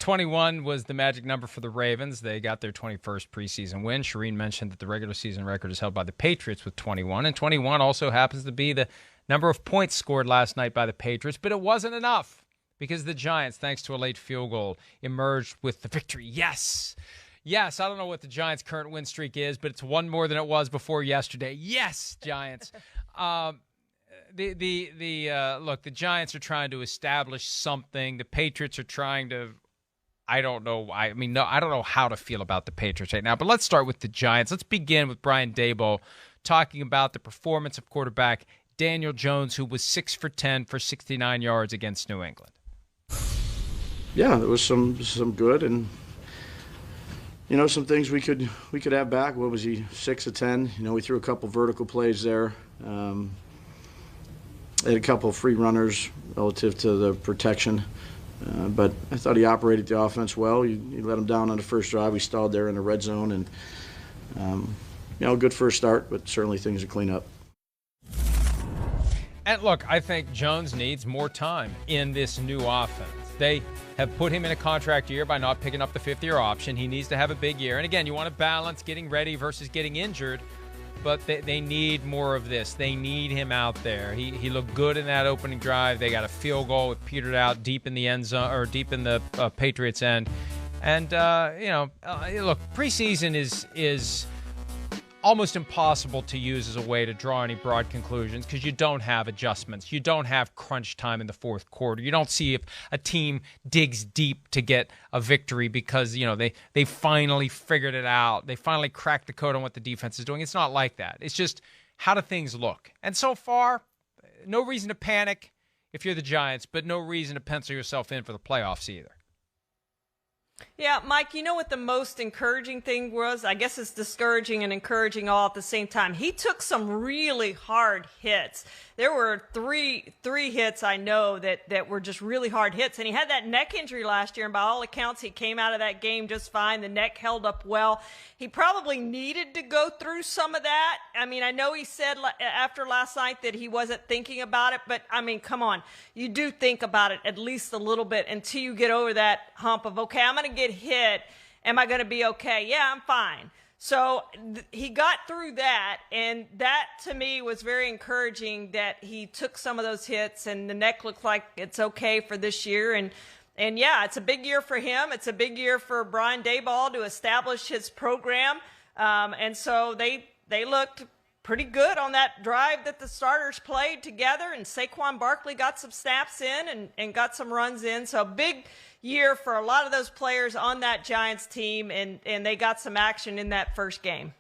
21 was the magic number for the Ravens. They got their 21st preseason win. Charean mentioned that the regular season record is held by the Patriots with 21, and 21 also happens to be the number of points scored last night by the Patriots, but it wasn't enough because the Giants, thanks to a late field goal, emerged with the victory. Yes, I don't know what the Giants' current win streak is, but it's one more than it was before yesterday. Yes, Giants. Look, the Giants are trying to establish something. The Patriots are trying to, I don't know how to feel about the Patriots right now, but let's start with the Giants. Let's begin with Brian Daboll talking about the performance of quarterback Daniel Jones, who was 6 for 10 for 69 yards against New England. Yeah, there was some good and, some things we could have back. What was he, 6 of 10? We threw a couple vertical plays there. Had a couple of free runners relative to the protection. But I thought he operated the offense well. He let him down on the first drive. We stalled there in the red zone. And, good first start, but certainly things to clean up. And look, I think Jones needs more time in this new offense. They have put him in a contract year by not picking up the fifth-year option. He needs to have a big year. And again, you want to balance getting ready versus getting injured, but they need more of this. They need him out there. He looked good in that opening drive. They got a field goal. It petered out deep in the end zone, or deep in the Patriots' end. And, look, preseason is almost impossible to use as a way to draw any broad conclusions because you don't have adjustments. You don't have crunch time in the fourth quarter. You don't see if a team digs deep to get a victory because, they finally figured it out. They finally cracked the code on what the defense is doing. It's not like that. It's just, how do things look? And so far, no reason to panic if you're the Giants, but no reason to pencil yourself in for the playoffs either. Yeah, Mike, you know what the most encouraging thing was? I guess it's discouraging and encouraging all at the same time. He took some really hard hits. There were three hits I know that were just really hard hits. And he had that neck injury last year, and by all accounts, he came out of that game just fine. The neck held up well. He probably needed to go through some of that. I mean, I know he said after last night that he wasn't thinking about it, but, I mean, come on. You do think about it at least a little bit until you get over that hump of, okay, I'm going to get hit. Am I going to be okay? Yeah, I'm fine. So he got through that, and that to me was very encouraging that he took some of those hits, and the neck looks like it's okay for this year. And yeah, it's a big year for him. It's a big year for Brian Daboll to establish his program. And so they looked pretty good on that drive that the starters played together, and Saquon Barkley got some snaps in and got some runs in. So big year for a lot of those players on that Giants team, and they got some action in that first game.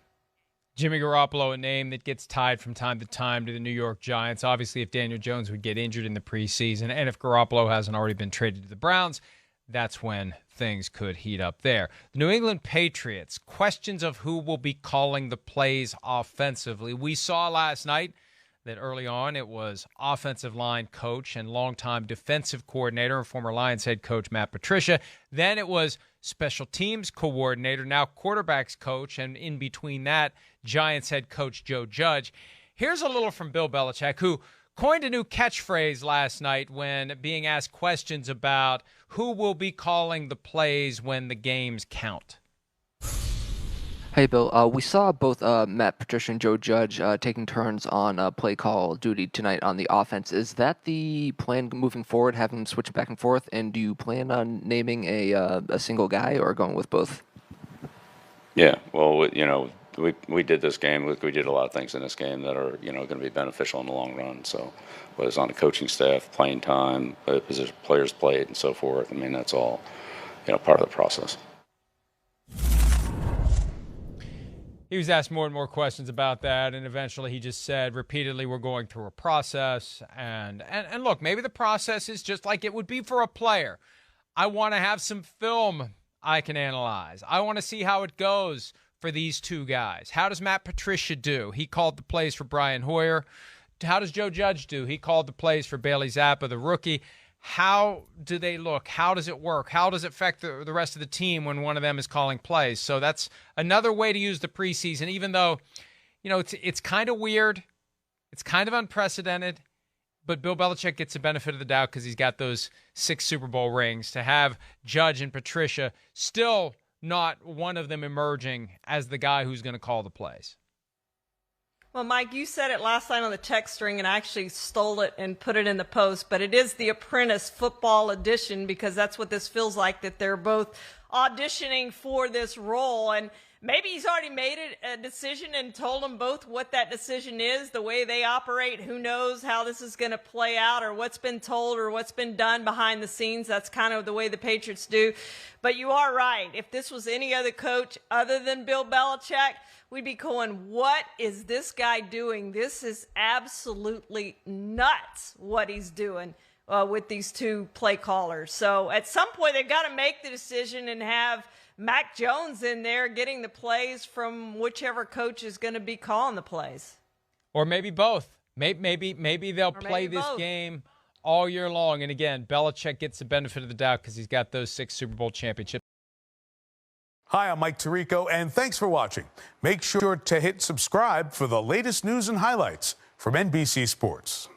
Jimmy Garoppolo, a name that gets tied from time to time to the New York Giants. Obviously, if Daniel Jones would get injured in the preseason, and if Garoppolo hasn't already been traded to the Browns, that's when things could heat up there. The New England Patriots, questions of who will be calling the plays offensively. We saw last night that early on it was offensive line coach and longtime defensive coordinator and former Lions head coach Matt Patricia. Then it was special teams coordinator, now quarterbacks coach, and in between that, Giants head coach Joe Judge. Here's a little from Bill Belichick, who coined a new catchphrase last night when being asked questions about who will be calling the plays when the games count. Hey, Bill. We saw both Matt Patricia and Joe Judge taking turns on play call duty tonight on the offense. Is that the plan moving forward, having them switch back and forth? And do you plan on naming a single guy or going with both? Yeah, well, we did this game. We did a lot of things in this game that are, going to be beneficial in the long run. So whether it's on the coaching staff, playing time, position players played, and so forth, I mean, that's all, part of the process. He was asked more and more questions about that, and eventually he just said repeatedly, we're going through a process. And look, maybe the process is just like it would be for a player. I want to have some film I can analyze. I want to see how it goes for these two guys. How does Matt Patricia do? He called the plays for Brian Hoyer. How does Joe Judge do? He called the plays for Bailey Zappa, the rookie. How do they look? How does it work? How does it affect the rest of the team when one of them is calling plays? So that's another way to use the preseason, even though, it's kind of weird. It's kind of unprecedented. but Bill Belichick gets the benefit of the doubt because he's got those 6 Super Bowl rings. To have Judge and Patricia, still not one of them emerging as the guy who's going to call the plays. Well, Mike, you said it last night on the text string, and I actually stole it and put it in the post, but it is the Apprentice Football Edition because that's what this feels like, that they're both auditioning for this role. And maybe he's already made a decision and told them both what that decision is, the way they operate. Who knows how this is going to play out or what's been told or what's been done behind the scenes. That's kind of the way the Patriots do. But you are right. If this was any other coach other than Bill Belichick, we'd be going, what is this guy doing? This is absolutely nuts what he's doing with these 2 play callers. So at some point, they've got to make the decision and have Mac Jones in there getting the plays from whichever coach is going to be calling the plays. Or maybe both. Maybe they'll play this game all year long. And again, Belichick gets the benefit of the doubt because he's got those 6 Super Bowl championships. Hi, I'm Mike Tirico, and thanks for watching. Make sure to hit subscribe for the latest news and highlights from NBC Sports.